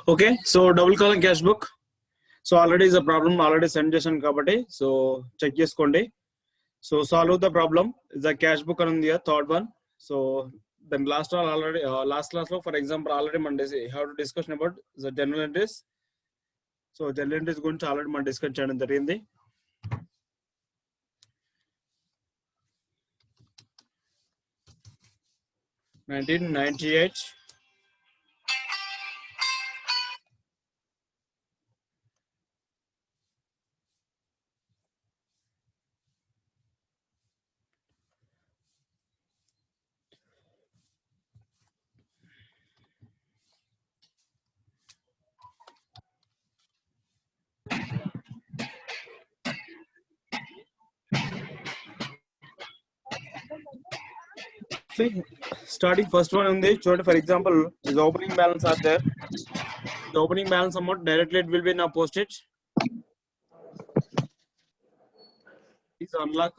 Okay, so double column cash book. So already is a problem already send చేశాను కాబట్టి so check చేసుకోండి. So solve the problem. The cash book on the third one. So then last one already last class లో for example already మనం have to discussion about the general entries. So general entries గురించి already మనం discuss చేయడం జరిగింది. (1998) See, starting first one on the for example, the opening balance are there. The opening balance amount directly it will be now posted. Please unlock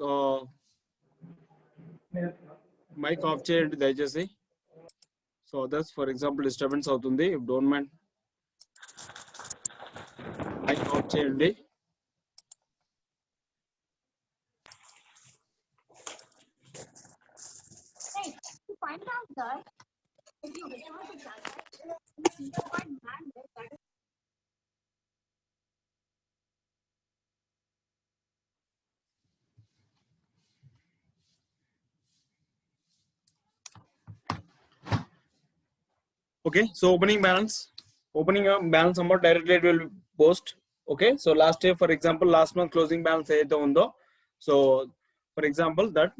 mic off చేయండి దయచేసి. So others for example disturbance అవుతుంది. If don't mind mic off చేయండి. To find out that if you return to transaction, you find mandate that is Okay, so opening balance amount directly it will post. Okay, so last year for example last month closing balance ఏదైతే ఉందో, so for example that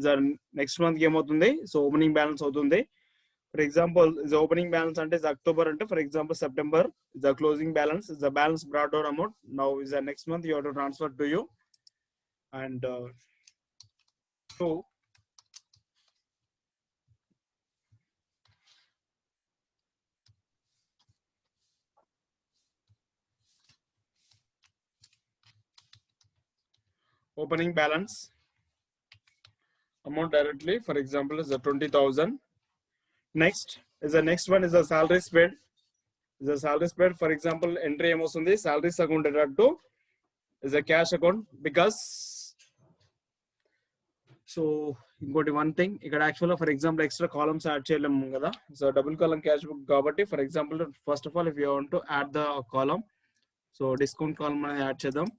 the next month game అవుతుంది, so opening balance అవుతుంది. For example the opening balance అంటే October అంటే for example September the closing balance is the balance brought down amount. Now is the next month you have to transfer to you and so opening balance amount directly for example is the 20,000. Next is the next one is the salary paid. The salary paid for example entry ఏమొస్తుంది salaries account to is a cash account because so ఇంకోటి one thing ఇక్కడ యాక్చువల్గా for example extra columns add చేయలేము కదా, so double column cash book కాబట్టి for example first of all if you want to add the column, so discount column అనేది add చేద్దాం.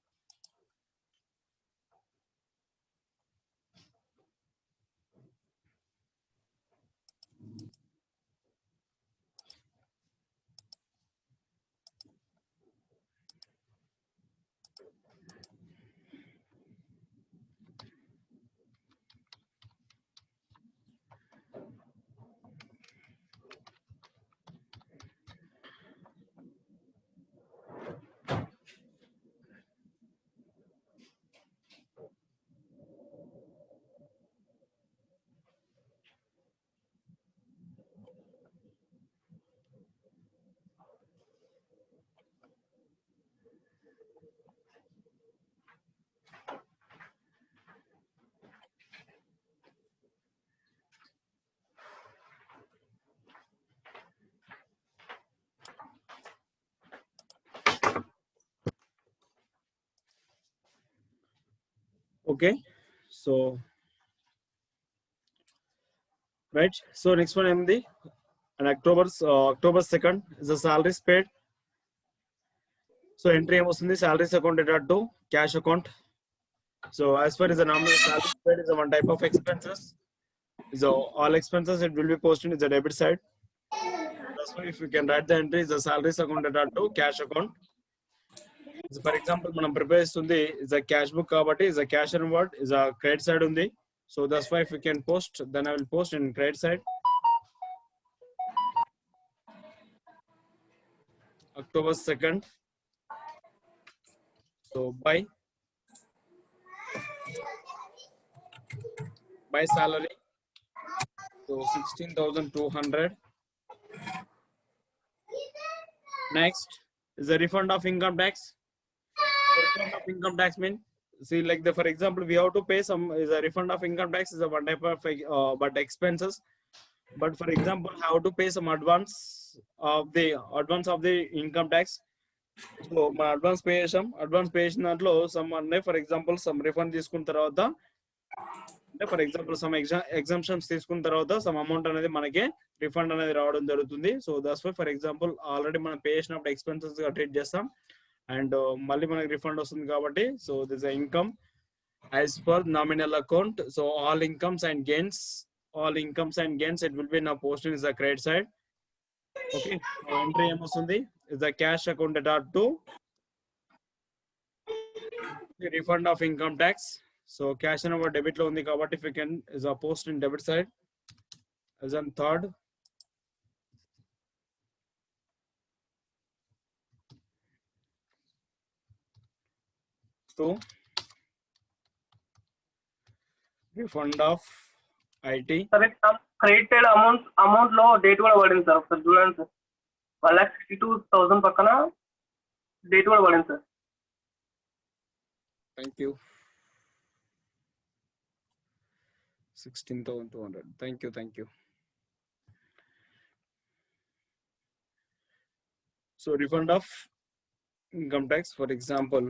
Okay, so right, so next one MD and October 2nd is the salaries paid. So entry ఏమొస్తుంది salaries account to cash account. So as far as the nominal salary paid is one type of expenses, so all expenses it will be posted in the debit side. That's why if you can write the entry is the salaries account to cash account. So for example మనం prepare చేస్తుంది is a cash book కాబట్టి is a cash and what is a credit side ఉంది, so that's why if you can post then I will post in credit side October 2nd. So by salary, so 16,200. Next is the refund of income tax. Refund of income tax mean, see like the for example we have to pay some is a refund of income tax is a one type of but expenses, but for example how to pay some advance of the income tax. So మన advance pay చేసిన దాంట్లో some అంటే for example some refund తీసుకున్న తర్వాత అంటే for example some exemptions తీసుకున్న తర్వాత some amount అనేది మనకి రిఫండ్ అనేది రావడం జరుగుతుంది. So that's why for example already మనం పే చేసినప్పుడు ఎక్స్పెన్సెస్ గా ట్రీట్ చేస్తాం అండ్ మళ్ళీ మనకి రిఫండ్ వస్తుంది కాబట్టి so this income as per nominal account. So all incomes and gains it will be now posted is the credit side. Okay, so entry ఏమొస్తుంది is the cash account data to the refund of income tax. So cash and our debit lo undi kabatti if you can is a post in debit side as on third. So refund of IT. సరే credited amount లో date కూడా పడింది sir. ఒకసారి చూడండి sir. 1,62,000 పక్కన date కూడా పడింది sir. Thank you. 16,200. Thank you. So refund of income tax, for example,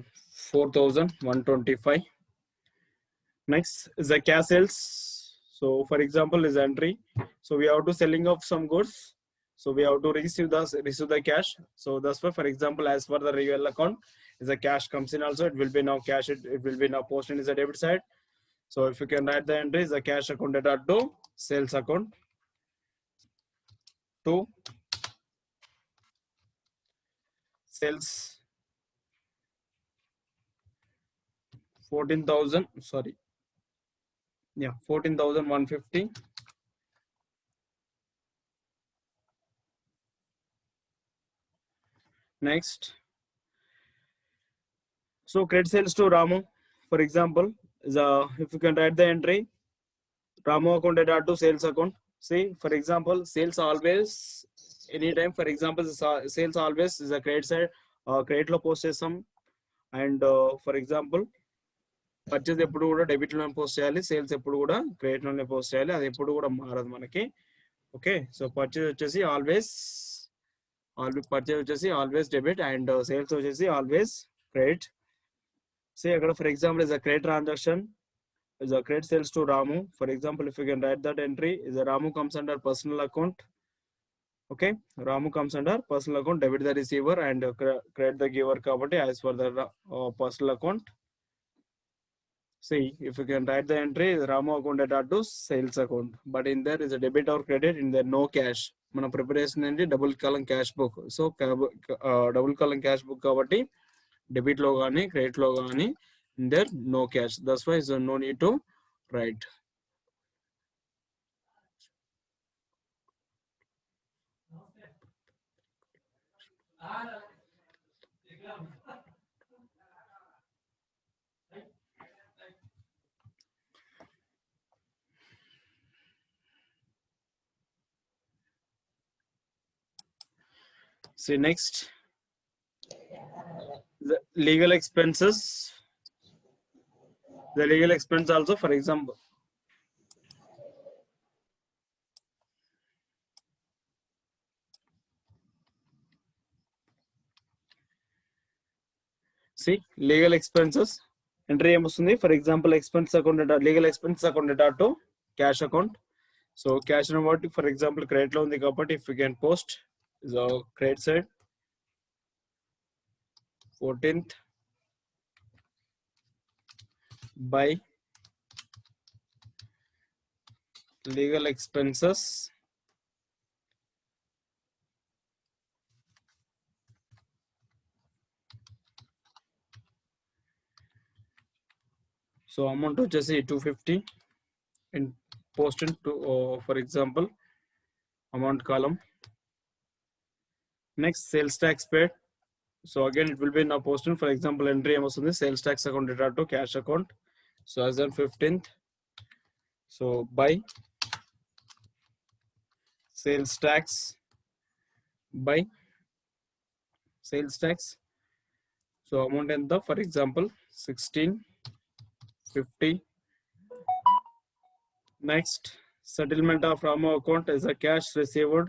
4,125. Next is the cash sales. So for example is entry. So we have to selling of some goods. So we have to receive the cash. So that's why for example as per the real account is the cash comes in also. It will be now cash. It will be now posted in the debit side. So if you can write the entry is the cash account data to sales account to sales 14,000. Sorry. Yeah, 14,150. Next. So credit sales to Ramu, for example, is if you can write the entry, Ramu account data to sales account. See, for example, sales always, anytime, for example, sales always is a credit side, credit lo post chestam, and for example, purchase ఎప్పుడు కూడా debit లోనే post చేయాలి, sales ఎప్పుడు కూడా credit లోనే post చేయాలి, అది ఎప్పుడు కూడా మారదు మనకి. ఓకే, సో పర్చేస్ వచ్చేసి ఆల్వేస్ డెబిట్ అండ్ సేల్స్ వచ్చేసి ఆల్వేస్ క్రెడిట్. సే అక్కడ for example is a credit transaction is a credit sales to Ramu. For example, if you can write that entry is a Ramu comes under personal account. Okay, Ramu comes under personal account, debit the receiver and credit the giver kabatti as for the personal account. See, if you can write the entry Ramu account data to sales account, but in there is a debit or credit, in there no cash. Mana preparation andi double column cash book. So double column cash book kabatti debit lo gaani credit lo gaani in there no cash. That's why so no need to write. See next, the legal expenses. The legal expense also, for example, see legal expenses entry ఏమొస్తుంది, for example expense account data, legal expense account data to cash account. So cash and what, for example credit లో ఉంది కాబట్టి if you can post the credit side 14th by legal expenses so amount వచ్చేసి 250 in posted to for example amount column. Next, sales tax paid. So again it will be now posted, for example entry ఏమొస్తుంది sales tax account data to cash account. So as on 15th, so by sales tax by sales tax, so amount ఎంత, for example 1650. Next, settlement of Ramu account is a cash received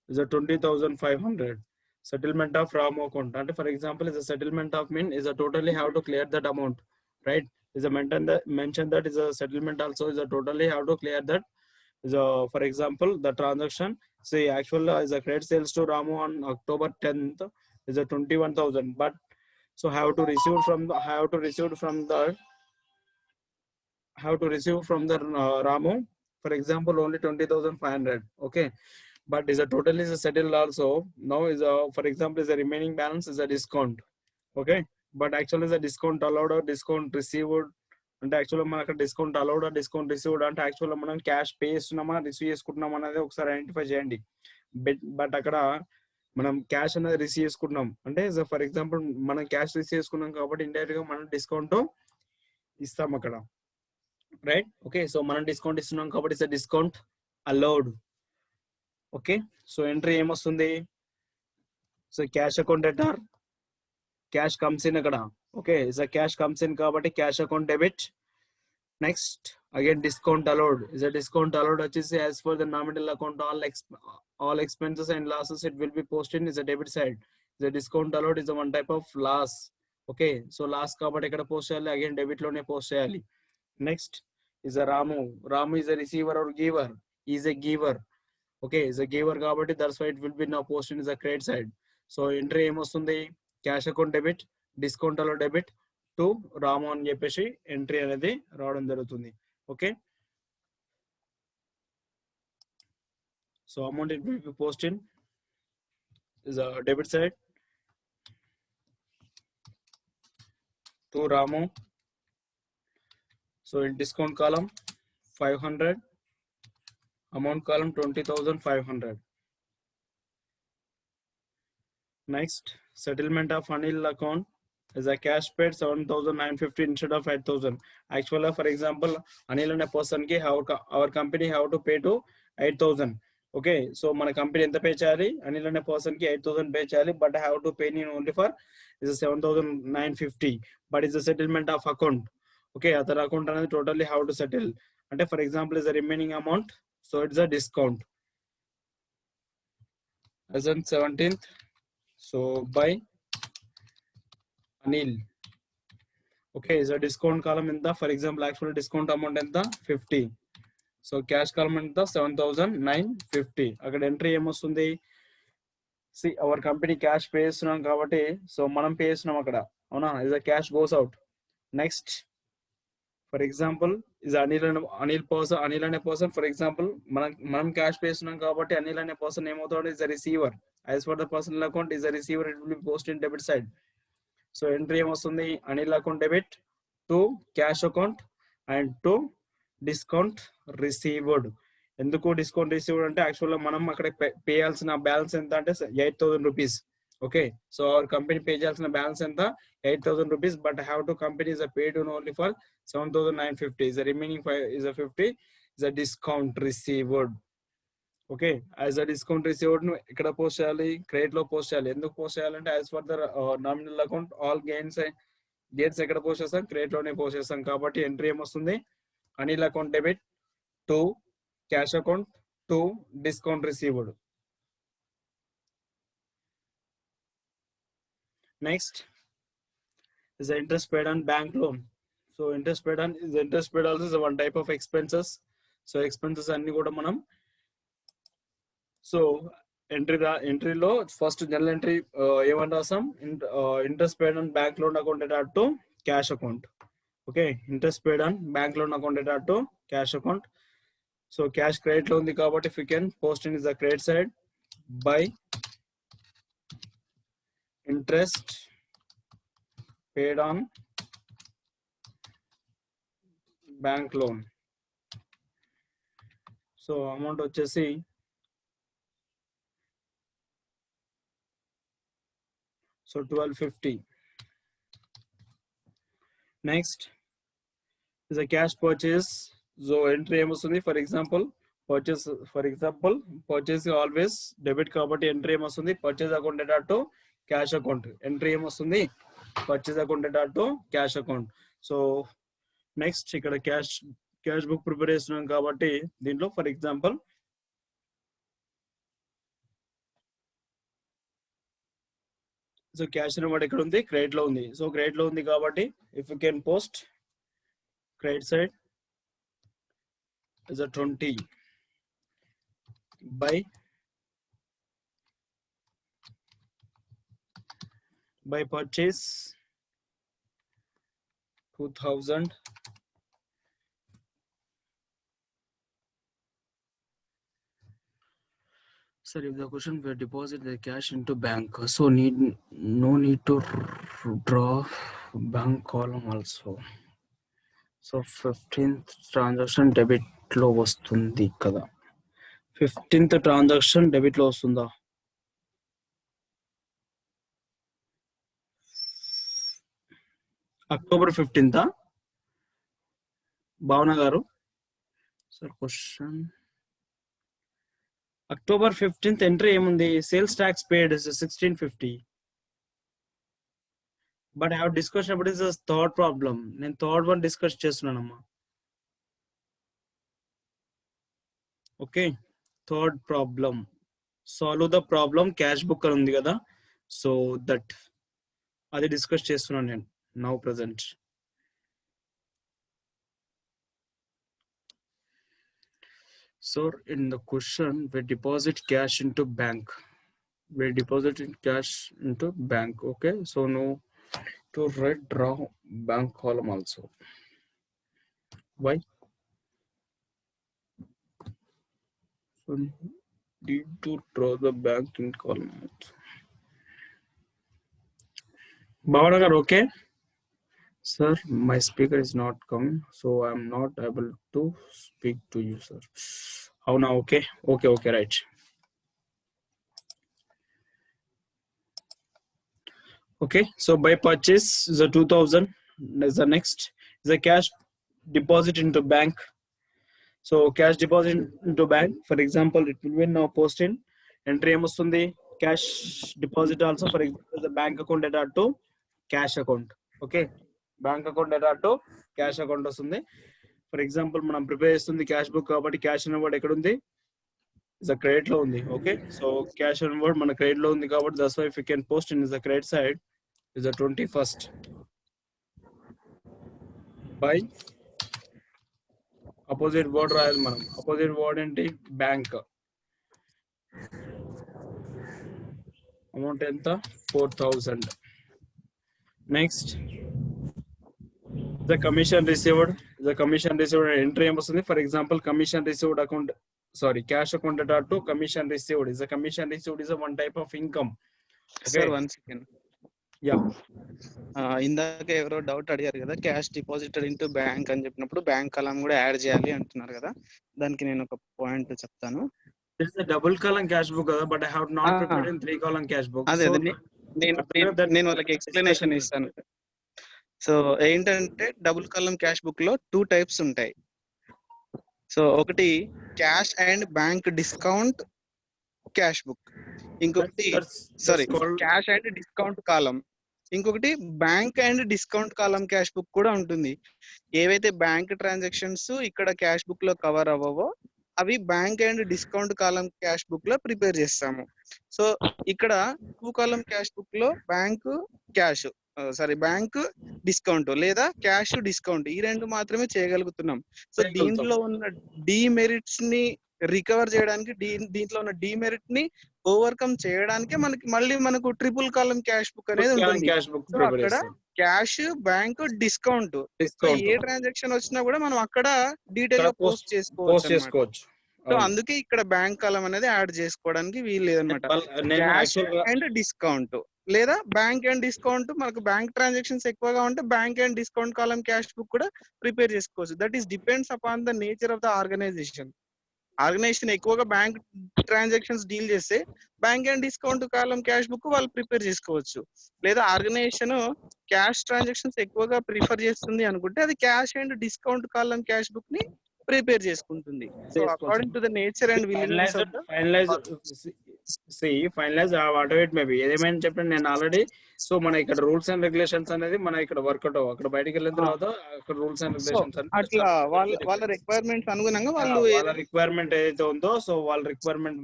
is a 20,500. Settlement of Ramu account. And for example, is a settlement of mean is a totally have to clear that amount, right? Is a mention that is a settlement also is a totally have to clear that. Is a, for example, the transaction, say actual is a credit sales to Ramu on October 10th is a 21,000, but so have to receive from the Ramu, for example, only 20,500. Okay, but is a total is a settled also. Now is a, for example, is a remaining balance is a discount. Okay, but actually is a discount allowed or discount received. అంటే యాక్చువల్గా మనకు discount allowed discount received అంటే యాక్చువల్గా మనం cash pay చేస్తున్నామా receive చేసుకుంటున్నాం అనేది ఒకసారి ఐడెంటిఫై చేయండి. బట్ అక్కడ మనం క్యాష్ అనేది రిసీవ్ చేసుకుంటున్నాం అంటే ఫర్ ఎగ్జాంపుల్ మనం క్యాష్ రిసీవ్ చేసుకున్నాం కాబట్టి ఇండైరెక్ట్ గా మనం డిస్కౌంట్ ఇస్తాం అక్కడ, రైట్? ఓకే, సో మనం డిస్కౌంట్ ఇస్తున్నాం కాబట్టి it's discount allowed. Okay, so entry ఏమొస్తుంది? So cash account debtor, cash comes in అక్కడ. Okay, is cash comes in కాబట్టి cash account debit. Next again discount allowed, is discount allowed వచ్చేసి as per the nominal account all expenses and losses it will be posted is a debit side. The discount allowed is a one type of loss. Okay, so loss కాబట్టి ఇక్కడ post చేయాలి, again debit లోనే post చేయాలి. Next is a Ramu is a receiver or giver, is a giver. Okay, is a giver కాబట్టి that's why it will be now posted is a credit side. So entry ఏమొస్తుంది? Cash account debit, discount allowed debit to Ramu అని చెప్పేసి entry అనేది రావడం జరుగుతుంది. Okay, so amount it will be posted is a debit side to Ramu. So in discount column 500, amount column 20,500. Next, settlement of Anil account is a cash paid 7,950 instead of 8,000. Actually, for example, Anil and a person ki our company have to pay to 8,000. Okay, so మన company ఎంత pay చేయాలి? అనిల్ అనే person కి 8,000 pay చేయాలి, but have to pay only for is 7,950. But is the settlement of account. Okay, అతని account అనేది totally have to settle. అంటే for example is the remaining amount, so it's a discount as on 17th, so by Anil. Okay, is a discount column in the, for example, actual discount amount in the 50. So cash column ఎంత? 7,950. అక్కడ entry ఏమొస్తుంది? See our company cash pay చేస్తున్నాం కాబట్టి so మనం pay చేస్తున్నాం అక్కడ, అవునా? Is a cash goes out. Next for example is Anil అనే పర్సన్ ఫర్ ఎగ్జాంపుల్ మనం క్యాష్ పే చేస్తున్నాం కాబట్టి అనిల్ అనే పర్సన్ ఏమవుతాడు? Is a receiver. As per the personal account is a receiver, it will be post in debit side. So entry ఏమొస్తుంది? Anil account debit to cash account and to discount received. ఎందుకు discount received అంటే యాక్చువల్గా మనం అక్కడ pay చేయాల్సిన balance ఎంత అంటే 8,000 rupees. Okay, so our company pay చేయాల్సిన బ్యాలెన్స్ ఎంత? 8,000 rupees, but have to company is paid only for 7,950. Is remaining 50 is a discount received. Okay, as a discount received ను ఇక్కడ పోస్ట్ చేయాలి, క్రెడిట్ లో post చేయాలి. ఎందుకు పోస్ట్ చేయాలంటే as per the nominal account all gains ఎక్కడ post చేస్తాం? Credit లోనే పోస్ట్ చేస్తాం కాబట్టి ఎంట్రీ ఏమొస్తుంది? Anil account debit to cash account to discount received. Next is the interest paid on bank loan. So interest paid also is one type of expenses. So expenses అన్ని కూడా మనం so ఎంట్రీలో first general entry ఏమని రాసాం? Interest paid on bank loan account అటాట్ to cash account. Okay, interest paid on bank loan account అటాట్ to cash account. So cash credit లో ఉంది కాబట్టి if you can post in is the credit side by interest paid on bank loan. So amount వచ్చేసి so 1250. Next is a cash purchase. So entry ఏమొస్తుంది? For example purchase always debit కాబట్టి entry ఏమొస్తుంది? Purchase account అటాట్ to cash account. Entry ఏమొస్తుంది? Purchase account అటాట్ to cash account. So next ఇక్కడ cash book prepare చేస్తున్నాం కాబట్టి దీంట్లో for example so cash inward ఎక్కడ ఉంది, క్రెడిట్ లో ఉంది. సో క్రెడిట్ లో ఉంది కాబట్టి if you can post credit side is a 20 by purchase 2000 Sir, if the question were deposit the cash into bank, so no need to draw bank column also. So 15th transaction debit లో వస్తుంది కదా, 15th transaction debit లో వస్తుందా? October 15th Bhavana గారు? Sir question October 15th entry ఏముంది, sales tax paid 1650. But I have discussion about this third problem. నేను third one discuss చేస్తున్నానమ్మా. Okay, third problem solve the problem cash book అని ఉంది కదా, so that అది discuss చేస్తున్నాను నేను now present. So in the question, we deposit cash into bank. We deposit in cash into bank. Okay, so no to write draw bank column also. Why? So need to draw the bank in column also. Bhavanagar, okay? Sir, my speaker is not coming, so I'm not able to speak to you, sir. How now? Okay, okay, right. Okay, so by purchase is a 2000. Is the next is a cash deposit into bank. So cash deposit into bank. For example, it will be now post in entry emustundi cash deposit also. For example, the bank account data to cash account. Okay, bank account data to cash account వస్తుంది. For example, మనం prepare చేస్తుంది cash book కాబట్టి cash inward ఎక్కడ ఉంది, is a credit లో ఉంది. Okay, so cash inward మన credit లో ఉంది కాబట్టి that's why if you can post in is the credit side is the 21st by opposite word రాయాలి మనం. opposite word ఏంటి, బ్యాంక్. అమౌంట్ ఎంత, 4000. Next the commission received entry ఏమొస్తుంది, for example commission received account cash account data to commission received is a commission received is a one type of income. Sir, one second. Yeah. ఇందాక ఎవరో doubt అడిగారు కదా, cash deposited into bank అని చెప్పినప్పుడు bank కాలం కూడా add చేయాలి అంటున్నారు కదా, దానికి నేను ఒక పాయింట్ చెప్తాను. This is a double column cash book, but I have not prepared in 3 column cash book. అదే నేను వాళ్ళకి ఎక్స్ప్లెనేషన్ ఇస్తాను. సో ఏంటంటే డబుల్ కాలమ్ క్యాష్ బుక్ లో 2 టైప్స్ ఉంటాయి. సో ఒకటి cash and bank discount cash book, ఇంకొకటి క్యాష్ అండ్ డిస్కౌంట్ కాలం, ఇంకొకటి bank and discount column cash book కూడా ఉంటుంది. ఏవైతే బ్యాంక్ ట్రాన్సాక్షన్స్ ఇక్కడ క్యాష్ బుక్ లో కవర్ అవ్వవో అవి bank and discount column cash book లో ప్రిపేర్ చేస్తాము. సో ఇక్కడ 2 కాలం క్యాష్ బుక్ లో బ్యాంక్ డిస్కౌంట్ లేదా క్యాష్ డిస్కౌంట్ ఈ రెండు మాత్రమే చేయగలుగుతున్నాం. సో దీంట్లో ఉన్న డిమెరిట్స్ ని రికవర్ చేయడానికి, దీంట్లో ఉన్న డిమెరిట్ ని ఓవర్కమ్ చేయడానికి మనకు ట్రిపుల్ కాలం క్యాష్ బుక్ అనేది ఉంటుంది. సో అక్కడ క్యాష్ బ్యాంక్ డిస్కౌంట్ ఏ ట్రాన్సాక్షన్ వచ్చినా కూడా మనం అక్కడ డీటెయిల్ గా పోస్ట్ చేసుకోవచ్చు. సో అందుకే ఇక్కడ బ్యాంక్ కాలం అనేది యాడ్ చేసుకోవడానికి వీలు లేదన్నమాట. క్యాష్ అండ్ డిస్కౌంట్ లేదా బ్యాంక్ అండ్ డిస్కౌంట్, మనకు బ్యాంక్ ట్రాన్సాక్షన్స్ ఎక్కువగా ఉంటే bank and discount column cash book కూడా ప్రిపేర్ చేసుకోవచ్చు. That is depends upon the nature of the organisation ఎక్కువగా బ్యాంక్ ట్రాన్సాక్షన్స్ డీల్ చేస్తే bank and discount column cash book వాళ్ళు prepare చేసుకోవచ్చు. లేదా ఆర్గనైజేషన్ క్యాష్ ట్రాన్సాక్షన్స్ ఎక్కువగా ప్రిఫర్ చేస్తుంది అనుకుంటే అది cash and discount column cash book ని ప్రిపేర్ చేసుకుంటుంది. So according to the nature and willingness of the finalise what it may be. ఏదేమైనా చెప్పండి, నేను ఆల్రెడీ సో మన ఇక్కడ రూల్స్ అండ్ రెగ్యులేషన్స్ అనేది మన ఇక్కడ వర్కౌట్ అక్కడ బయటికి వెళ్ళిన తర్వాత అక్కడ రూల్స్ అండ్ రెగ్యులేషన్స్ అట్లా వాళ్ళ రిక్వైర్మెంట్స్ అనుగుణంగా వాళ్ళ రిక్వైర్మెంట్ ఏదైతే ఉందో సో వాళ్ళ requirement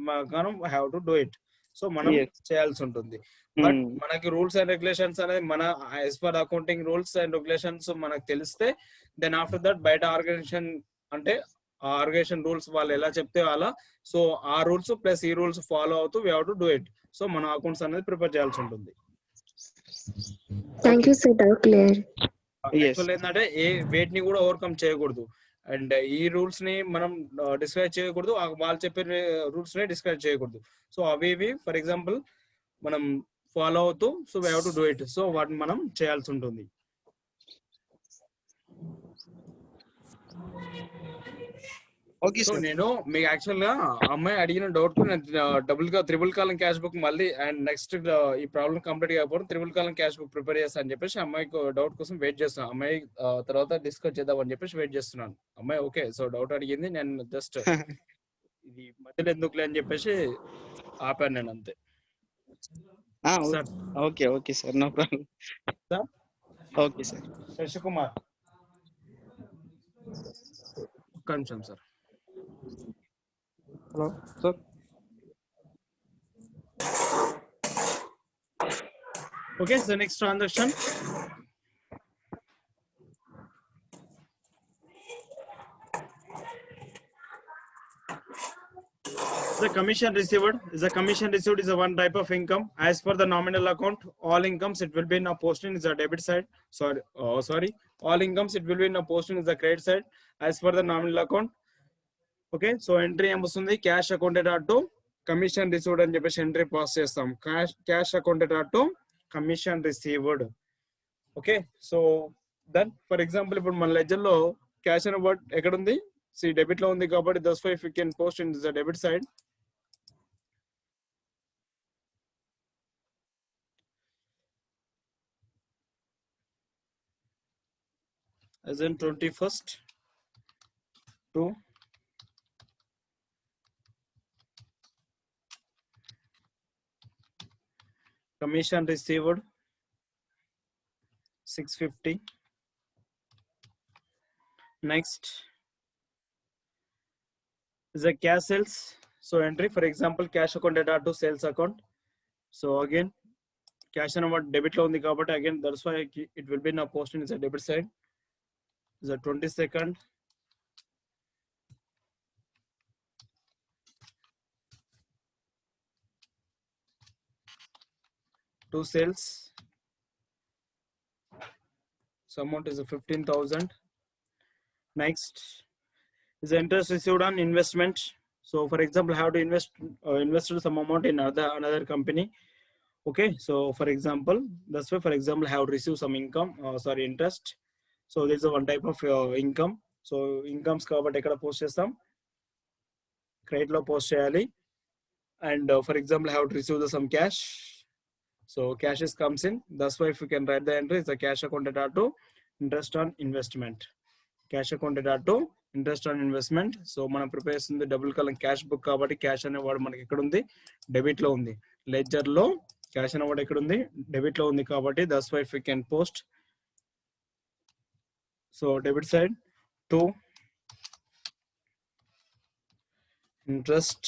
have to do it. So మనం Yes. చేయాల్సి ఉంటుంది. బట్ మనకి రూల్స్ అండ్ రెగ్యులేషన్స్ అనేది మన as per accounting rules and regulations మనకు తెలిస్తే దెన్ ఆఫ్టర్ దట్ బయట ఆర్గనైజేషన్ అంటే ఆ ఆర్గనైజేషన్ రూల్స్ వాళ్ళు ఎలా చెప్తే అలా, సో ఆ రూల్స్ ప్లస్ ఈ రూల్స్ ఫాలో అవుతూ we have to do it. So మన అకౌంట్స్ అనేది ప్రిపేర్ చేయాల్సి ఉంటుంది. Thank you, sir. Doubt clear. Actual ఏంటంటే ఏ వేటిని కూడా ఓవర్కమ్ చేయకూడదు అండ్ ఈ రూల్స్ ని మనం డిస్క్రైబ్ చేయకూడదు, వాళ్ళు చెప్పే రూల్స్ ని డిస్క్రైబ్ చేయకూడదు. సో అవి ఇవి ఫర్ ఎగ్జాంపుల్ మనం ఫాలో అవుతూ so we have to do it. So వాటిని మనం చేయాల్సి ఉంటుంది. Okay so sir. నేను మీకు యాక్చువల్ గా అమ్మాయి అడిగిన డౌట్ కు నేను త్రిబుల్ కాలం క్యాష్ బుక్ మళ్ళీ అండ్ నెక్స్ట్ ఈ ప్రాబ్లం కంప్లీట్ కాకపోతే త్రిబుల్ కాలం క్యాష్ బుక్ ప్రిపేర్ చేస్తా అని చెప్పేసి అమ్మాయికి డౌట్ కోసం వెయిట్ చేస్తున్నాను. అమ్మాయి తర్వాత డిస్కస్ చేద్దాం అని చెప్పేసి వెయిట్ చేస్తున్నాను. అమ్మాయి ఓకే సో డౌట్ అడిగింది, నేను జస్ట్ ఇది మధ్యలో ఎందుకులే అని చెప్పేసి ఆపాను నేను అంతే. Sir okay okay sir, no problem. Sir okay sir. Sashikumar ఒక్క నిమిషం sir. Hello sir. Okay, so next transaction. The commission received is a commission received is a one type of income. As for the nominal account, all incomes it will be in a posting is a debit side. Sorry, all incomes it will be in a posting is the credit side. As for the nominal account, okay, so entry ఏమొస్తుంది cash accounted to commission received అని చెప్పేసి entry pass చేస్తాం. cash accounted to commission received. Okay so then for example ఇప్పుడు మన ledger లో cash అనే word ఎక్కడ ఉంది, సి డెబిట్ లో ఉంది కాబట్టి that's why if you can post in the debit side. as in 21st to commission received 650. Next is a cash sales. So entry for example cash account data to sales account. So again cash and what debit lo undi kabatti again that's why it will be now posted in the debit side. Is a 22nd. To sales. So amount is a 15,000. Next is the interest received on investment. So for example, how to invested some amount in another company. Okay, so for example, that's why for example, how to receive some income, interest. So this is one type of income. So incomes కాబట్టి ఎక్కడ post చేస్తాం, credit లో post చేయాలి. And for example, how to receive some cash. So cash is comes in. That's why if you can write the entry, it's a cash accounted to interest on investment. Cash accounted to interest on investment. So మనం prepare చేస్తుంది double కాలం cash book కాబట్టి cash అనే వాడు మనకి ఎక్కడ ఉంది, debit లో ఉంది. లెడ్జర్ లో క్యాష్ అనే వాడు ఎక్కడ ఉంది, డెబిట్ లో ఉంది కాబట్టి that's why if you can post. So debit side to interest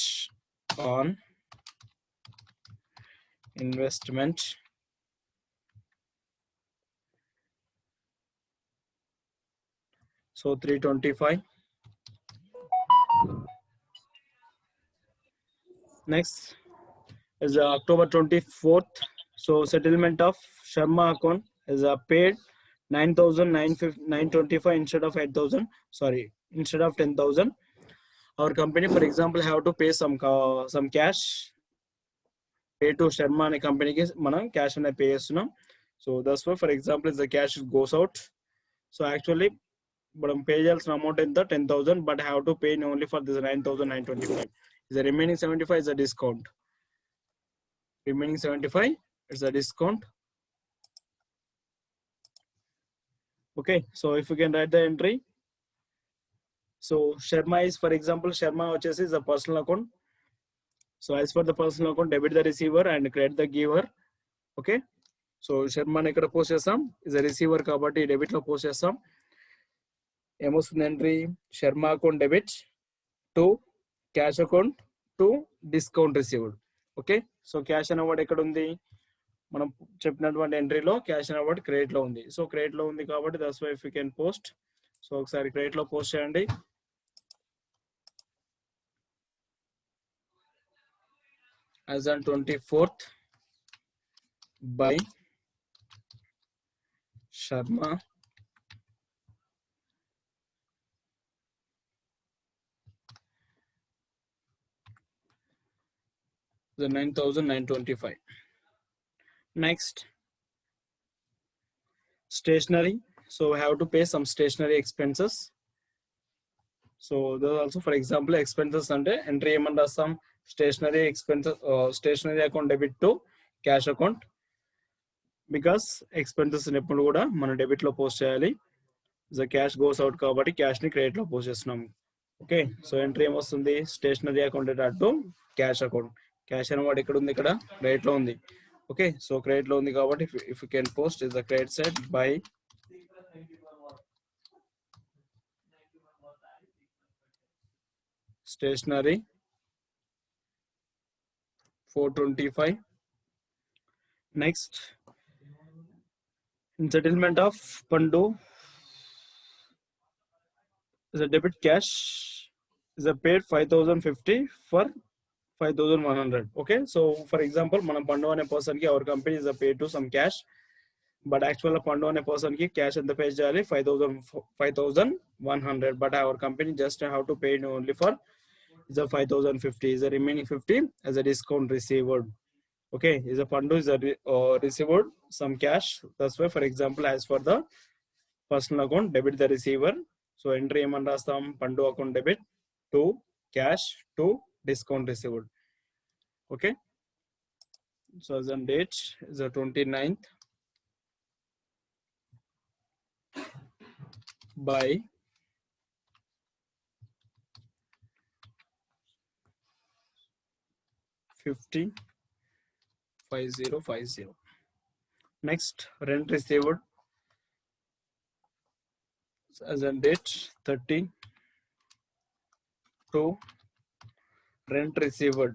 on investment. So 325. Next is October 24th. So settlement of Sharma account is paid 9,925 instead of 8,000. Sorry, instead of 10,000. Our company, for example, have to pay some cash. Pay to Sharma అనే కంపెనీకి మనం cash అనేది pay చేస్తున్నాం. So that's why for example is the cash goes out. So actually మనం pay చేయాల్సిన amount ఎంత 10,000 but have to pay only for this 9,925. Is the remaining 75 is the discount. Remaining 75 is a discount. Okay, so if you can write the entry. So Sharma is, for example, Sharma is a personal account. So as for the personal account, debit the receiver and credit the giver. Okay, so Sharma ne ikkada post chestam is a receiver kabatti debit lo post chestam. Emotion entry Sharma account debit to cash account to discount received. Okay, so cash and award ఎక్కడ ఉంది? మనం చెప్పినటువంటి ఎంట్రీలో cash and award credit లో ఉంది. So credit లో ఉంది కాబట్టి that's why if you can post. సో ఒకసారి క్రెడిట్ లో పోస్ట్ చేయండి. As on 24th by Sharma the 9,925. Next, stationery. So we have to pay some stationery expenses. So those also, for example, expenses అంటే ఎంట్రీ ఏమని రాస్తాం? Stationery expenses, stationery account debit to cash account, because expenses ఎప్పుడు కూడా మనం debit లో post చేయాలి. Cash goes out కాబట్టి క్యాష్ ని క్రెడిట్ లో పోస్ట్ చేస్తున్నాం. ఓకే, సో ఎంట్రీ ఏమొస్తుంది? స్టేషనరీ అకౌంట్ డెట్ టు క్యాష్ అకౌంట్. క్యాష్ అన్నమాట ఎక్కడ ఉంది? ఇక్కడ క్రెడిట్ లో ఉంది. ఓకే, సో క్రెడిట్ లో ఉంది కాబట్టి if you can post is the credit side by stationery 425. Next, in settlement of Pandu is a debit cash is a paid 5,050 for 5,100. Okay, so for example మనం పండు అనే person కి our company is pay to some cash, but actual పండు అనే person కి cash ఎంత pay చేయాలి? 5,100, but our company just have to pay only for is a 5,050, is the remaining 50 as a discount received. Okay, is a pandu is a received some cash. That's why, for example, as for the personal account debit the receiver, so entry ఏమని రాస్తాం? పండు account debit to cash to discount received. Okay, so as on date is the 29th by $50,50. Next, rent received as on date 30 to rent received.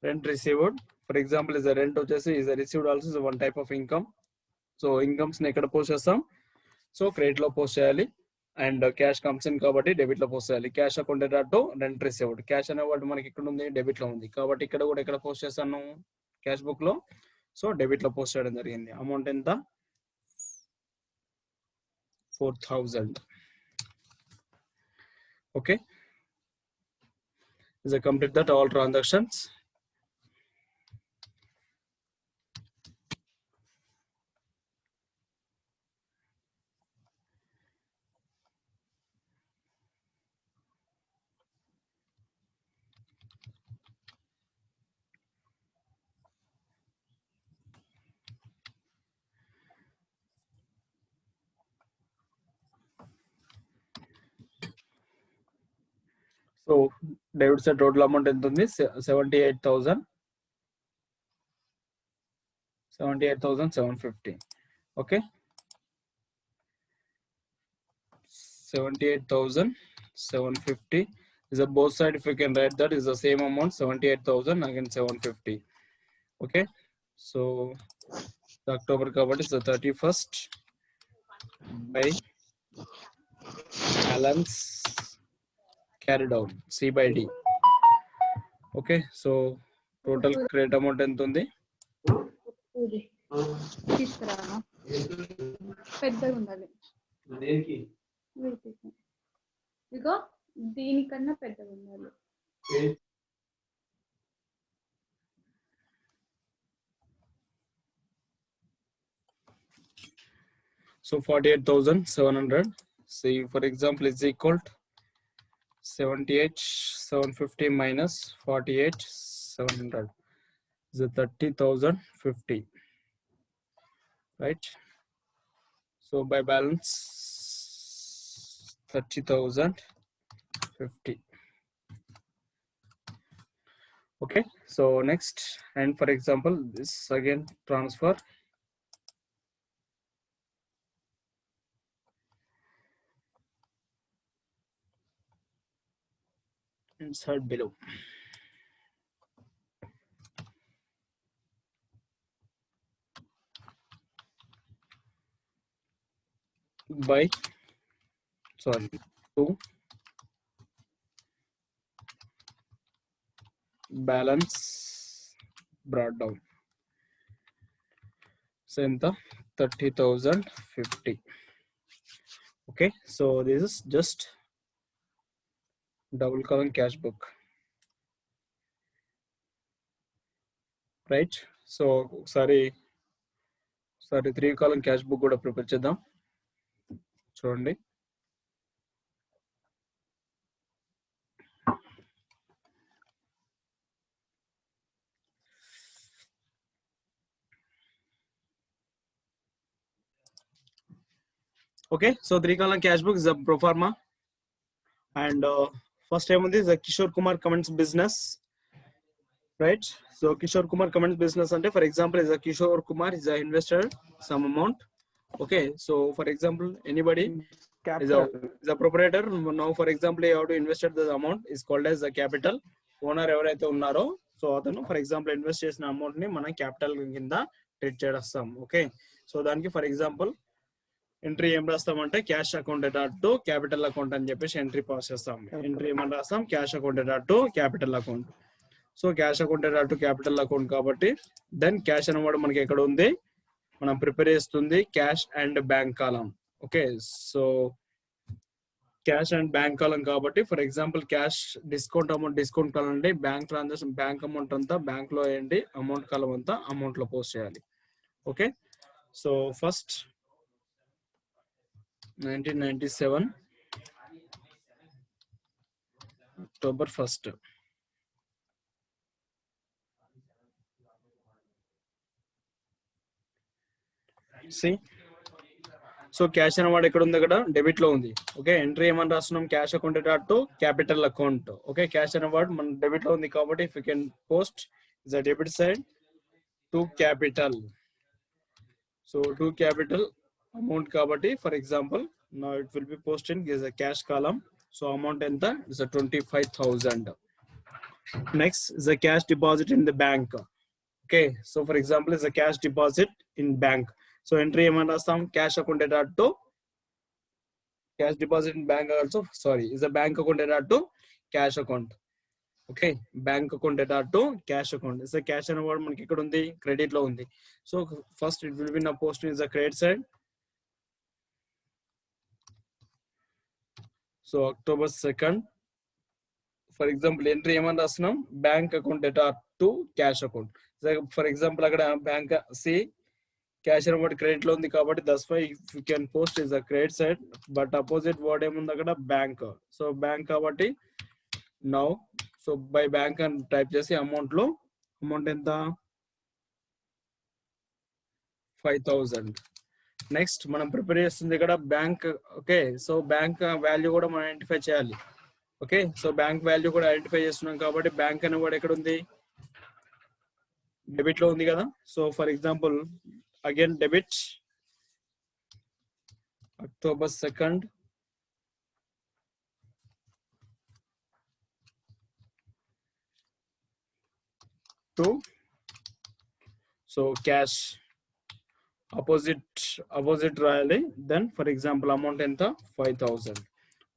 Rent received, for example, is a rent వచ్చేసి is a received also is a one type of income. So incomes ని ఎక్కడ post చేస్తాం? So credit లో post చేయాలి, and cash comes in కాబట్టి debit లో post చేయాలి. Cash account to rent received. Cash అనేవాడు మనకి ఇక్కడ ఉంది, డెబిట్ లో ఉంది కాబట్టి ఇక్కడ కూడా ఎక్కడ పోస్ట్ చేస్తాను? క్యాష్ బుక్ లో. సో డెబిట్ లో పోస్ట్ చేయడం జరిగింది. అమౌంట్ ఎంత? 4,000. Okay, is a complete that all transactions. So debit side total amount ఎంత ఉంది? 78,750. Okay, 78,750 is a both side. If you can write that is the same amount, 78,000 again 750. Okay, so the October covered is the 31st by balance carried out C by D. Okay, so total credit amount ఎంత ఉంది? తీసుకురానా? పెద్దగా ఉండాలి. ఇగో దీనికన్నా పెద్దగా ఉండాలి. So 48,700. See, for example, is equal to 78,750 minus 48,700 is a 30,050, right? So by balance 30,050. Okay, so next, and for example, this again transfer. insert below. By to balance brought down. So in the 30,050. Okay, so this is just double column cash book, right? So sorry 3 column cash book కూడా prepare చేద్దాం. చూడండి. Okay, so 3 column cash book is a pro forma, and first time is a Kishore Kumar comments business, right? So Kishore Kumar comments business ante, for example, is a Kishore Kumar is a investor some amount. Okay, so for example, anybody is a proprietor. Now for example, you have to invest the amount is called as the capital. Owner ఎవరైతే ఉన్నారో so అతను for example invest చేసిన amount ని మనం capital కింద treat చేస్తాం. Okay, so దానికి for example entry ఏం రాస్తామంటే cash account to capital account అని చెప్పేసి ఎంట్రీ పాస్ చేస్తాం. ఎంట్రీ ఏమని రాస్తాం, cash account to capital account. So cash account to capital account కాబట్టి దెన్ క్యాష్ అనేవాడు మనకి ఎక్కడ ఉంది, మనం ప్రిపేర్ చేస్తుంది cash and bank column. Okay, so cash and bank column కాబట్టి ఫర్ ఎగ్జాంపుల్ క్యాష్ డిస్కౌంట్ కాలం అండి, బ్యాంక్ ట్రాన్సాక్షన్ బ్యాంక్ అమౌంట్ అంతా బ్యాంక్ లో వేయండి, అమౌంట్ కాలం అంతా అమౌంట్ లో పోస్ట్ చేయాలి. Okay, so first 1997 October 1st. See, so cash అనేవాడు ఎక్కడ ఉంది, అక్కడ డెబిట్ లో ఉంది. ఓకే, ఎంట్రీ ఏమని రాస్తున్నాం, cash account to capital account. Okay, cash అనేవాడు మన డెబిట్ లో ఉంది కాబట్టి if you can post is a debit side to capital. So to capital amount కాబట్టి for example now it will be posted is a cash column. So amount enta is a 25,000. Next is a cash deposit in the bank. Okay, so for example is a cash deposit in bank. So entry ఏమని రాస్తాం, cash account to cash deposit in bank also sorry is a bank account to cash account. Okay, bank account to cash account is a cash అనేవాడు మనకి ఇక్కడ ఉంది, credit లో ఉంది. So first it will be now posted is a credit side. So October 2nd, for example, entry ఏమని రాస్తున్నాం, bank account to cash account. For example అక్కడ bank సి క్యాష్ అమౌంట్ క్రెడిట్ లో ఉంది కాబట్టి that's why you can post is the credit side, but opposite word ఏముంది అక్కడ bank. So bank కాబట్టి నౌ సో బై బ్యాంక్ అని టైప్ చేసి అమౌంట్ లో అమౌంట్ ఎంత 5,000. నెక్స్ట్ మనం ప్రిపేర్ చేస్తుంది ఇక్కడ bank. Okay, so bank value కూడా మనం ఐడెంటిఫై చేయాలి. ఓకే, సో బ్యాంక్ వాల్యూ కూడా ఐడెంటిఫై చేస్తున్నాం కాబట్టి బ్యాంక్ అనే కూడా ఎక్కడ ఉంది, డెబిట్ లో ఉంది కదా. So for example again debit October 2nd to so cash opposite రాయాలి. దెన్ ఫర్ ఎగ్జాంపుల్ అమౌంట్ ఎంత 5,000.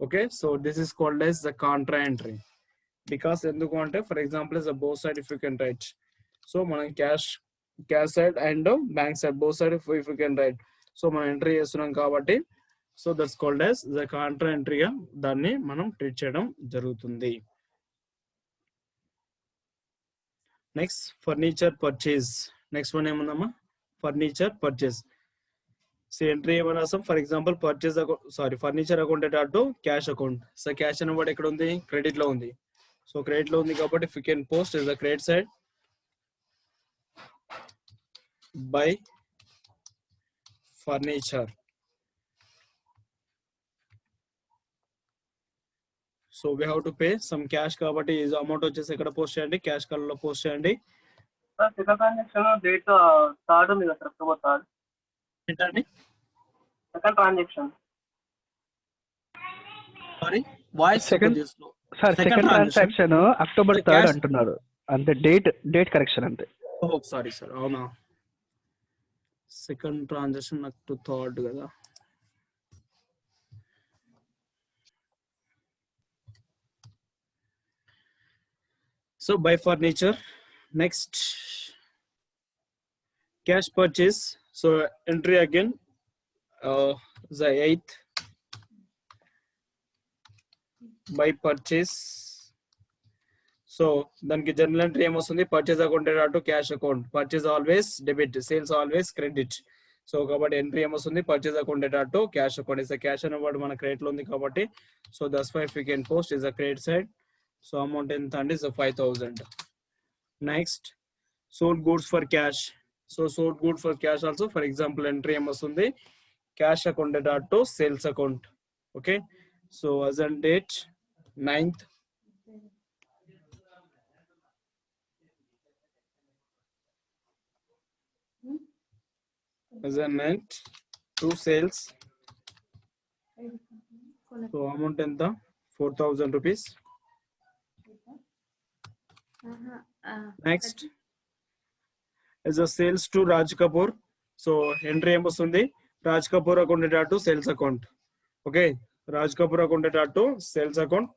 Okay, so this is called as the contra entry because ఎందుకు అంటే for example is both side if you can write. So మనం cash side and bank side both side if you can write. So మనం entry చేస్తున్నాం కాబట్టి so that's called as the contra entry గా దాన్ని మనం treat చేయడం జరుగుతుంది. Next furniture purchase. Next one ఏముందమ్మా, ఫర్నిచర్ పర్చేజ్. సో ఎంట్రీ ఏమైనా రాస్తాం, for example purchase account furniture account to cash account. So cash అనేవాడు ఎక్కడ ఉంది, క్రెడిట్ లో ఉంది. సో క్రెడిట్ లో ఉంది కాబట్టి if you can post is the credit side by furniture. So we have to pay some cash కాబట్టి ఈ అమౌంట్ వచ్చేసి ఎక్కడ పోస్ట్ చేయండి, క్యాష్ కలర్ లో పోస్ట్ చేయండి. సెకండ్ ట్రాన్సాక్షన్ డేట్ థర్డ్ ఉంది కదా సార్, అక్టోబర్ 3rd. ఏంటండి second transaction sorry voice second sir Second second transaction. Transaction October The 3rd cash- అంటున్నారు, అంతే డేట్ కరెక్షన్ అంతే. Oh, sorry, sir. అవునా, సెకండ్ ట్రాన్సాక్షన్ నాకు టు థర్డ్ కదా. So buy furniture. Next, cash purchase. So entry again, the 8th. Buy purchase. So దానికి journal entry ఏమొస్తుంది, purchase account to cash account. Purchase always debit, sales always credit. So కాబట్టి entry ఏమొస్తుంది, purchase account to cash account. Is cash అనేవాడు మన credit లో ఉంది కాబట్టి, so that's why we can post is a credit side. So amount ఎంత అంటే is 5,000. Next, sold goods for cash. So sold goods for cash also, for example, entry ఏమొస్తుంది, cash account to sales account. Okay, so as on date 9th, as on 9th to sales. So amount ఎంత, 4,000 rupees. Next is a sales to Raj Kapoor. So entry ఏమొస్తుంది, Raj Kapoor account to sales account. Okay, Raj Kapoor account to sales account.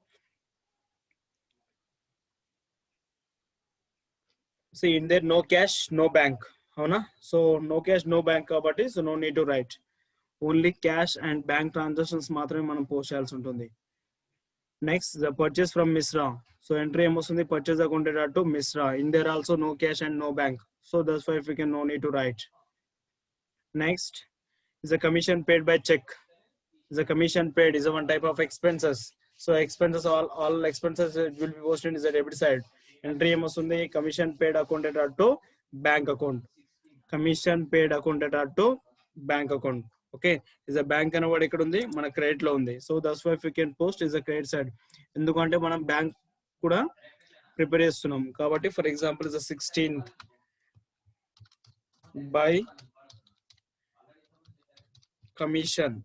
See in there no cash, no bank. అవునా, so no cash, no bank కాబట్టి, so no need to write. Only cash and bank transactions మాత్రమే మనం post చేయాల్సి ఉంటుంది. Next, the purchase from Mishra. So entry ఏమొస్తుంది, purchase account to Mishra. In there also no cash and no bank, so that's why we can no need to write. Next is a commission paid by check. Is a commission paid is a one type of expenses. So expenses, all expenses will be posted is a debit side. Entry ఏమొస్తుంది, commission paid account to bank account. Commission paid account to bank account. Okay, is a bank అనేవాడు ఇక్కడ ఉంది, మన credit లో ఉంది. So that's why we can post is a credit side. ఎందుకంటే మనం bank కూడా ప్రిపేర్ చేస్తున్నాం కాబట్టి. For example is 16th by commission.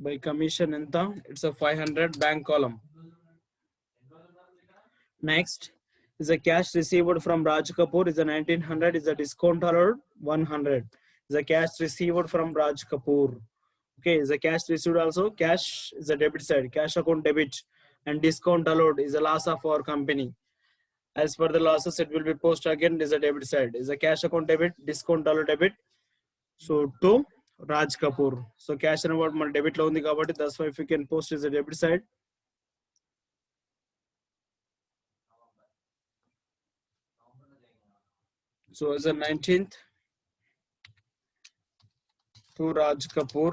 By commission ఎంత, it's 500 bank column. Next is a cash received from Raj Kapoor is a 1900 is a discount allowed 100 is a cash received from Raj Kapoor. Okay, is a cash received also, cash is a debit side, cash account debit, and discount allowed is a loss of our company. As for the losses, it will be post again is a debit side, is a cash account debit, discount allowed debit. So to Raj Kapoor, so cash and what మన debit లో ఉంది కాబట్టి, that's why we can post is a debit side. So as a 19th to Raj Kapoor.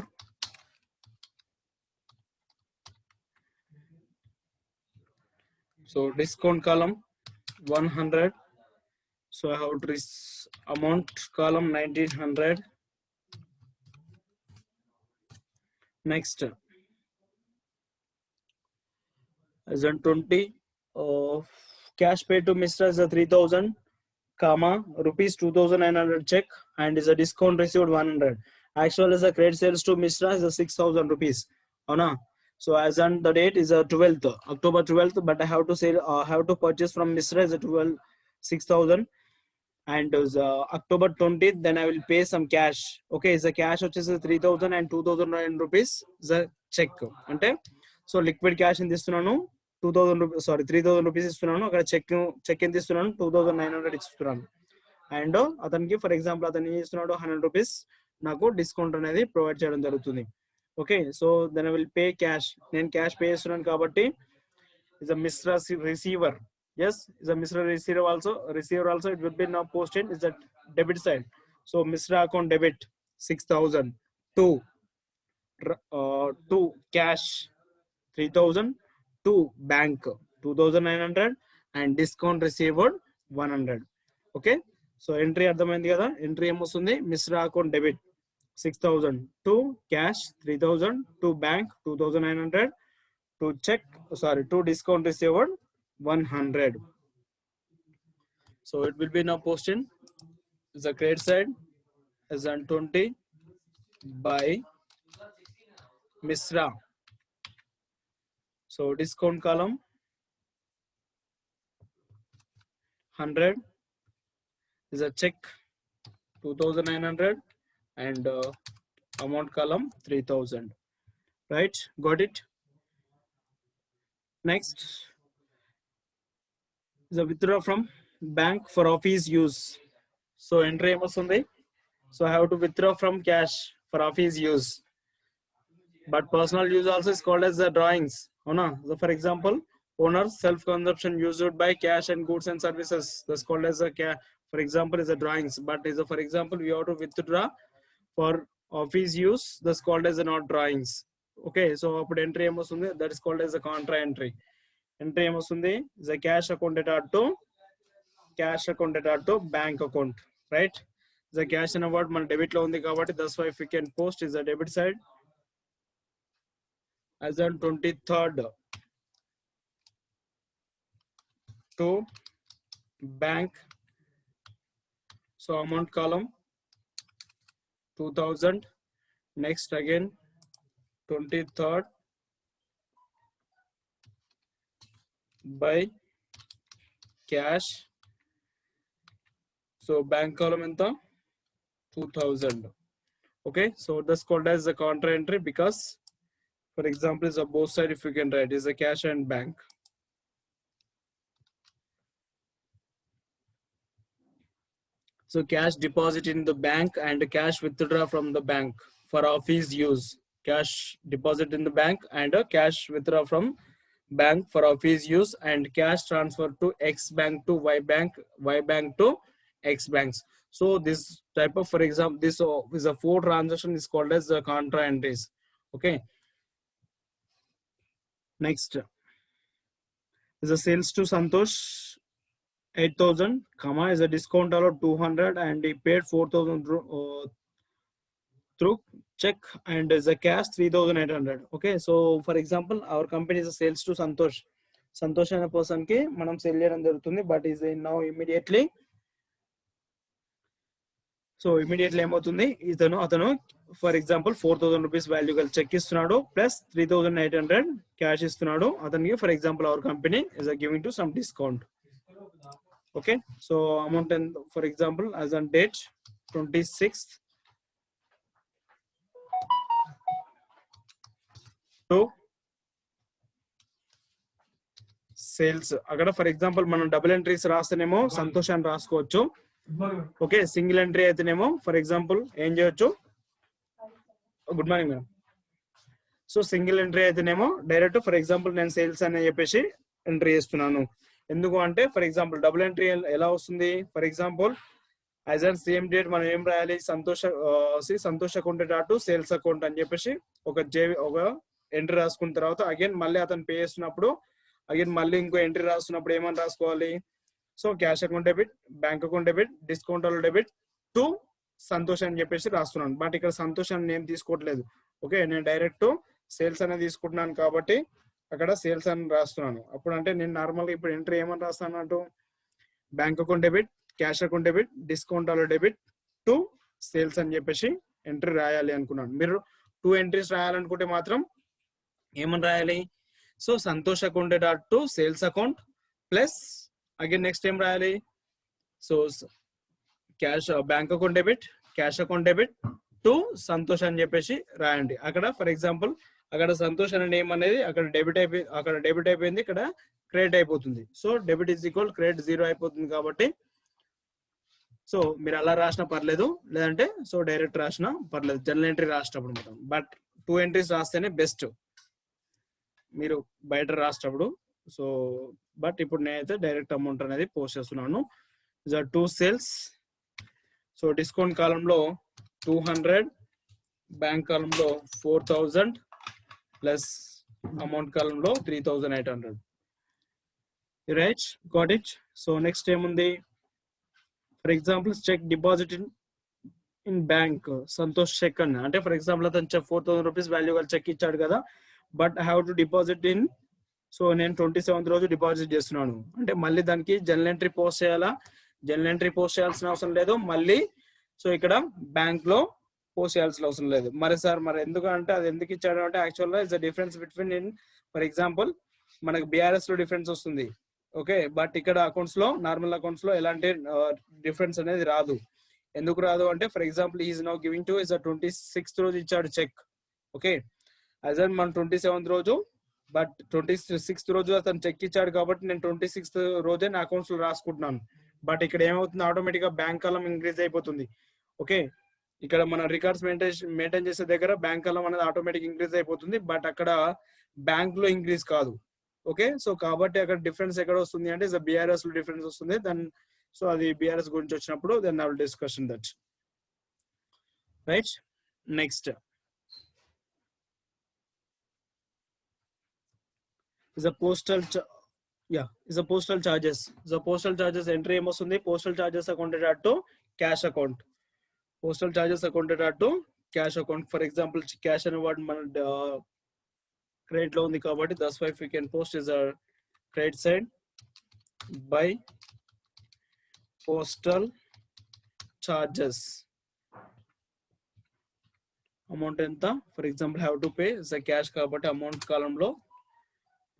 So discount column 100. So I have to amount column 1900. Next, as on 20, cash paid to Mr. is a 3,000. Comma rupees 2,900 check, and is a discount received 100. Actual is a credit sales to Mishra is a 6,000 rupees. Ona. So as on the date is a 12th October 12th, but I have to sell, have to purchase from Mishra is a 6,000, and is October 20th. Then I will pay some cash. Okay, is a cash which is 3,000 and 2,009 rupees is a check. Ante so liquid cash in this no 2,000 rupees, sorry 3,000 rupees ఇస్తున్నాను. అక్కడ check ఎంత ఇస్తున్నాను, 2,900 ఇస్తున్నాను. And అతనికి for example అతను ఇస్తున్నాడు 100 rupees, నాకు discount అనేది ప్రొవైడ్ చేయడం జరుగుతుంది. Okay, so then I will pay cash. నేను క్యాష్ పే చేస్తున్నాను కాబట్టి is a Mishra receiver. Yes, is a Mishra receiver also it will be now posted is the debit side. So Mishra account debit 6,000 to cash 3,000 to bank 2,900 and discount received 100. Okay, so entry అర్థమైంది కదా. Entry ఏమొస్తుంది, Mishra account debit 6,000 to cash 3,000 to bank 2,900 to check, sorry, to discount received 100. So it will be now posted is a credit side as on 20 by Mishra. So discount column 100 is a check 2,900 and amount column 3,000. Right? Got it? Next is a withdraw from bank for office use. So entry emosundi. So I have to withdraw from cash for office use. But personal use also is called as the drawings. So for example, owner's self-consumption used by cash and goods and services. That's called as a for example is a drawings. But is a for example we have to withdraw for office use. That's called as a not drawings. Okay, so up entry emosundi, that is called as a contra entry. Entry emosundi is a cash account data to bank account, right? The cash and award మన debit లో ఉంది కాబట్టి that's why if we can post is the debit side as on 23rd to bank. So amount column 2,000. Next again 23rd by cash. So bank column enta 2,000. Okay, so that's called as the contra entry because for example is a both side if you can write is a cash and bank. So cash deposit in the bank and cash withdraw from the bank for office use. Cash deposit in the bank and cash withdraw from bank for office use and cash transfer to X bank to Y bank to X banks. So this type of, for example, this is a 4 transaction is called as the contra entries. Okay. Next is a sales to Santosh 8,000, comma is a discount allowed 200 and he paid 4,000 through check and is a cash 3,800. Okay, so for example our company is a sales to Santosh. Santosh అనే person కి మనం cell చేయడం జరుగుతుంది, but is now immediately. So immediately ఏమవుతుంది, అతను for example 4,000 rupees value గల check ఇస్తున్నాడు plus 3,800 cash ఇస్తున్నాడు అతనికి. For example our company is giving to some discount. Okay, so amount for example as on date 26th to sales. అక్కడ for example మనం double entries రాస్తేనేమో Santosh అని రాసుకోవచ్చు. Okay, single entry అయితేనేమో for example ఏం చేయొచ్చు, good morning madam. So single entry అయితేనేమో direct for example నేను sales అని చెప్పేసి ఎంట్రీ చేస్తున్నాను. ఎందుకు అంటే ఫర్ ఎగ్జాంపుల్ డబుల్ ఎంట్రీ ఎలా వస్తుంది, for example as an same date మనం ఏం రాయాలి, Santosh account to sales account అని చెప్పేసి ఒక ఎంట్రీ రాసుకున్న తర్వాత అగైన్ మళ్ళీ అతను పే చేస్తున్నప్పుడు అగైన్ మళ్ళీ ఇంకో ఎంట్రీ రాస్తున్నప్పుడు ఏమని రాసుకోవాలి, so cash account debit, bank account debit, discount debit to Santosh అని చెప్పేసి రాస్తున్నాను. బట్ ఇక్కడ సంతోష్ అని నేను తీసుకోవట్లేదు. ఓకే, నేను డైరెక్ట్ సేల్స్ అనేది తీసుకుంటున్నాను కాబట్టి అక్కడ సేల్స్ అని రాస్తున్నాను. అప్పుడు అంటే నేను నార్మల్గా ఇప్పుడు ఎంట్రీ ఏమని రాస్తాను అంటూ bank account debit, cash account debit, discount debit to sales అని చెప్పేసి ఎంట్రీ రాయాలి అనుకున్నాను. మీరు 2 ఎంట్రీస్ రాయాలనుకుంటే మాత్రం ఏమని రాయాలి, so Santosh account to sales account plus again next ఏం రాయాలి, so cash bank account debit, cash account debit to Santosh అని చెప్పేసి రాయండి. అక్కడ ఫర్ ఎగ్జాంపుల్ అక్కడ సంతోష్ అనే నేమ్ అనేది అక్కడ డెబిట్ అయిపోయింది, ఇక్కడ క్రెడిట్ అయిపోతుంది. So debit is equal credit 0 అయిపోతుంది కాబట్టి సో మీరు అలా రాసినా పర్లేదు, లేదంటే సో డైరెక్ట్ రాసినా పర్లేదు జనరల్ ఎంట్రీ రాసినప్పుడు మాత్రం. బట్ 2 ఎంట్రీస్ రాస్తేనే బెస్ట్ మీరు బయట రాసినప్పుడు. సో బట్ ఇప్పుడు నేనైతే డైరెక్ట్ అమౌంట్ అనేది పోస్ట్ చేస్తున్నాను. 2 సేల్స్. సో డిస్కౌంట్ కాలంలో 200, బ్యాంక్ కాలంలో 4,000 ప్లస్ అమౌంట్ కాలంలో 3,800. Right, got it. So next ఏముంది, for example cheque deposit in bank Santosh cheque అని అంటే ఫర్ ఎగ్జాంపుల్ అతను 4,000 రూపీస్ వాల్యూ గల చెక్ ఇచ్చాడు కదా, but I have to deposit in, so నేను 27th రోజు డిపాజిట్ చేస్తున్నాను అంటే మళ్ళీ దానికి జనరల్ ఎంట్రీ పోస్ట్ చేయాలా, జనరల్ ఎంట్రీ పోస్ట్ చేయాల్సిన అవసరం లేదు. మళ్ళీ సో ఇక్కడ బ్యాంక్ లో పోస్ట్ చేయాల్సిన అవసరం లేదు. మరి సార్ మరి ఎందుకంటే అది ఎందుకు ఇచ్చాడు అంటే యాక్చువల్గా it's the difference between in for example మనకు బీఆర్ఎస్ లో డిఫరెన్స్ వస్తుంది. ఓకే, బట్ ఇక్కడ అకౌంట్స్ లో నార్మల్ అకౌంట్స్ లో ఎలాంటి డిఫరెన్స్ అనేది రాదు. ఎందుకు రాదు అంటే for example is now giving to is 26th రోజు ఇచ్చాడు చెక్. ఓకే, యాజ్ అన్ మన 27th రోజు, బట్ 26th రోజు అతను చెక్ ఇచ్చాడు కాబట్టి నేను 26th రోజే నా అకౌంట్స్ లో రాసుకుంటున్నాను. బట్ ఇక్కడ ఏమవుతుంది, ఆటోమేటిక్ గా బ్యాంక్ కాలం ఇంక్రీజ్ అయిపోతుంది. ఓకే, ఇక్కడ మన రికార్డ్స్ మెయింటైన్ చేసే దగ్గర బ్యాంక్ కాలం అనేది ఆటోమేటిక్ ఇంక్రీజ్ అయిపోతుంది, బట్ అక్కడ బ్యాంక్ లో ఇంక్రీజ్ కాదు. ఓకే, సో కాబట్టి అక్కడ డిఫరెన్స్ ఎక్కడ వస్తుంది అంటే బీఆర్ఎస్ లో డిఫరెన్స్ వస్తుంది. దెన్ సో అది బీఆర్ఎస్ గురించి వచ్చినప్పుడు then I will discussion that. Right, next is a postal is a postal charges. The postal charges entry ఏమొస్తుంది, postal charges accounted at to cash account. Postal charges accounted at to cash account. For example, cash అనే word మన credit లో ఉంది కాబట్టి that's why we can post is a credit side by postal charges. Amount ఎంత, for example have to pay is a cash కాబట్టి amount column లో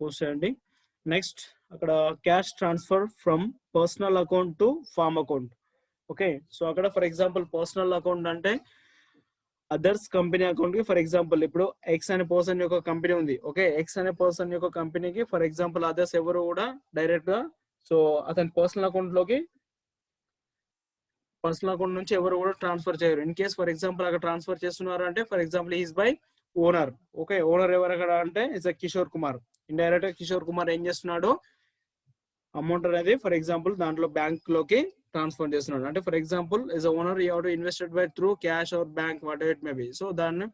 post చేయండి. Next అక్కడ cash transfer from personal account to firm account. Okay, so అక్కడ for example personal account అంటే others company account కి, for example ఇప్పుడు X అనే person యొక్క కంపెనీ ఉంది. ఓకే, ఎక్స్ అనే పర్సన్ యొక్క కంపెనీకి ఫర్ ఎగ్జాంపుల్ అదర్స్ ఎవరు కూడా డైరెక్ట్ గా సో అతని పర్సనల్ అకౌంట్ లోకి పర్సనల్ అకౌంట్ నుంచి ఎవరు కూడా ట్రాన్స్ఫర్ చేయరు. ఇన్ కేస్ ఫర్ ఎగ్జాంపుల్ అక్కడ ట్రాన్స్ఫర్ చేస్తున్నారు అంటే for example is by owner. Okay, owner ఎవరు అక్కడ అంటే ఇస్ కిషోర్ కుమార్. ఇండైరెక్ట్ గా కిషోర్ కుమార్ ఏం చేస్తున్నాడు, అమౌంట్ అనేది ఫర్ ఎగ్జాంపుల్ దాంట్లో బ్యాంక్ లోకి ట్రాన్స్ఫర్ చేస్తున్నాడు. అంటే for example is owner you have to invested by through cash or bank what ever it may B. So దాన్ని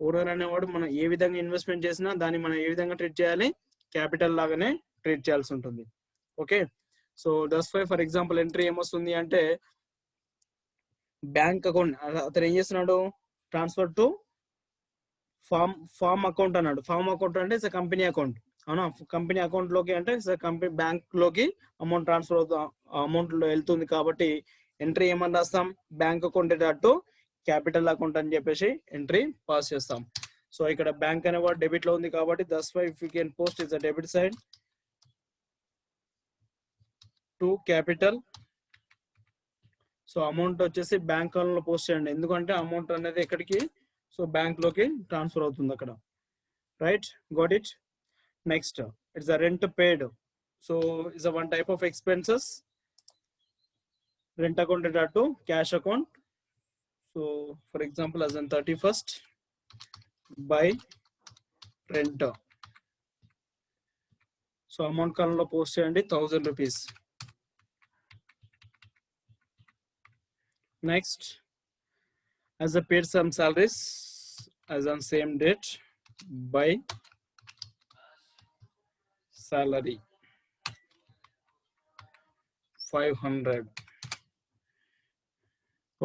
ఓనర్ అనేవాడు మనం ఏ విధంగా ఇన్వెస్ట్మెంట్ చేసినా దాన్ని మనం ఏ విధంగా ట్రీట్ చేయాలి, క్యాపిటల్ లాగానే ట్రీట్ చేయాల్సి ఉంటుంది. Okay, so that's why for example entry ఏమొస్తుంది అంటే బ్యాంక్ అకౌంట్ అతను ఏం చేస్తున్నాడు, ట్రాన్స్ఫర్ టు ఫార్మ్ అకౌంట్ అన్నాడు. ఫార్మ్ అకౌంట్ అంటే ఇట్స్ కంపెనీ అకౌంట్. అవునా, కంపెనీ అకౌంట్ లోకి అంటే కంపెనీ బ్యాంక్ లోకి అమౌంట్ ట్రాన్స్ఫర్ అమౌంట్ లో వెళ్తుంది కాబట్టి ఎంట్రీ ఏమని రాస్తాం, bank account to capital account అని చెప్పేసి ఎంట్రీ పాస్ చేస్తాం. సో ఇక్కడ బ్యాంక్ అనే వాడు డెబిట్ లో ఉంది కాబట్టి that's why if you can post is the debit side to capital. So amount వచ్చేసి బ్యాంక్ అకౌంట్ లో పోస్ట్ చేయండి, ఎందుకంటే అమౌంట్ అనేది ఎక్కడికి సో బ్యాంక్ లోకి ట్రాన్స్ఫర్ అవుతుంది అక్కడ. Right, got it. Next it's a rent paid. So it's a one type of expenses. Rent accounted to cash account. So for example as on 31st by rent. So amount కాలంలో post చేయండి 1000 rupees. Next as a paid some salaries as on same date by salary 500.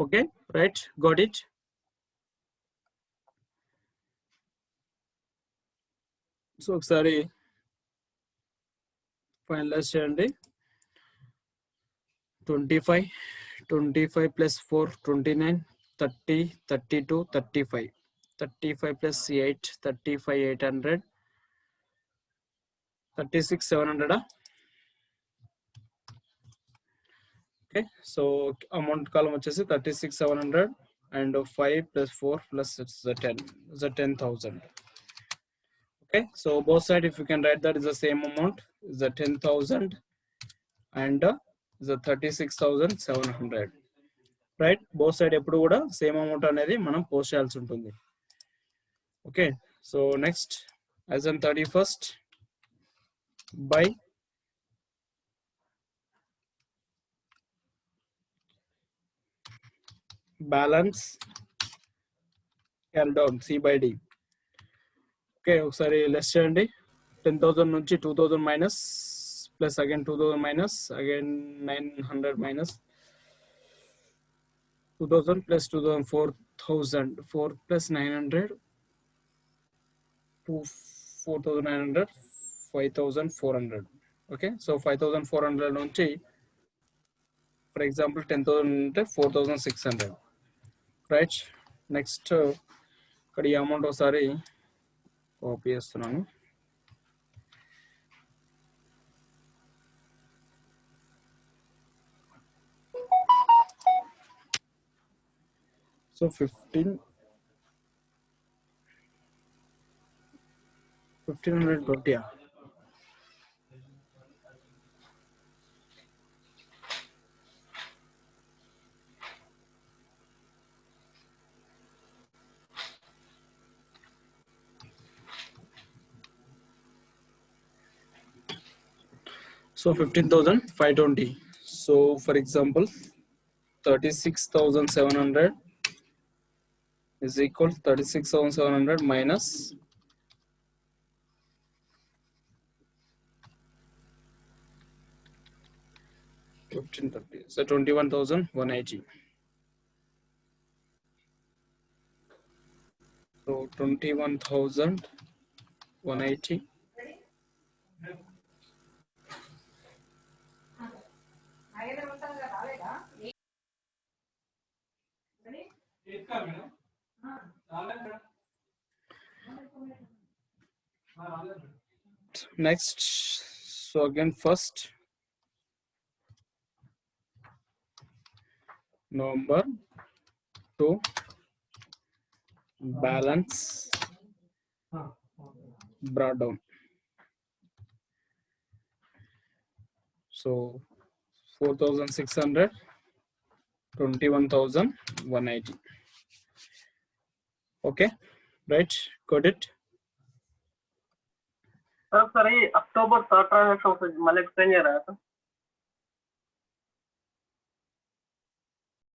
Okay, right, got it. So ఒకసారి finalise చేయండి. 25 plus 4 29 30 32 35 35 plus 8 35 800 36 700. Okay, so amount కాలం వచ్చేసి 36 700 and 5 plus 4 plus it's the 10 is the 10,000. Okay, so both side if you can write that is the same amount is the 10,000 and is the 36,700. Right, both side ఎప్పుడు కూడా same amount అనేది మనం post చేయాల్సి ఉంటుంది. Okay, so next as on 31st by balance carry down C/D. Okay, ఒకసారి less చేయండి. 10,000 నుంచి 2,000 minus plus again 2,000 minus again 900 minus 2,000 plus 2,000 4,000 4 plus 900 4,900 5,400. Okay, so 5,400 నుంచి ఫర్ ఎగ్జాంపుల్ 10,000 అంటే 4,600. రైట్, నెక్స్ట్ ఇక్కడ ఈ అమౌంట్ ఒకసారి కాపీ చేస్తున్నాను. So 1520. Yeah. So 15,520. So for example, 36,700 is equal 36,700 minus 1530. So 21,180. So 21,180. Next, so again first November to balance brought down. So 4,600, 21,180. Okay, right? Got it? Sir ఒకసారి October third transaction ఒకసారి మళ్ళీ explain చేయరా sir?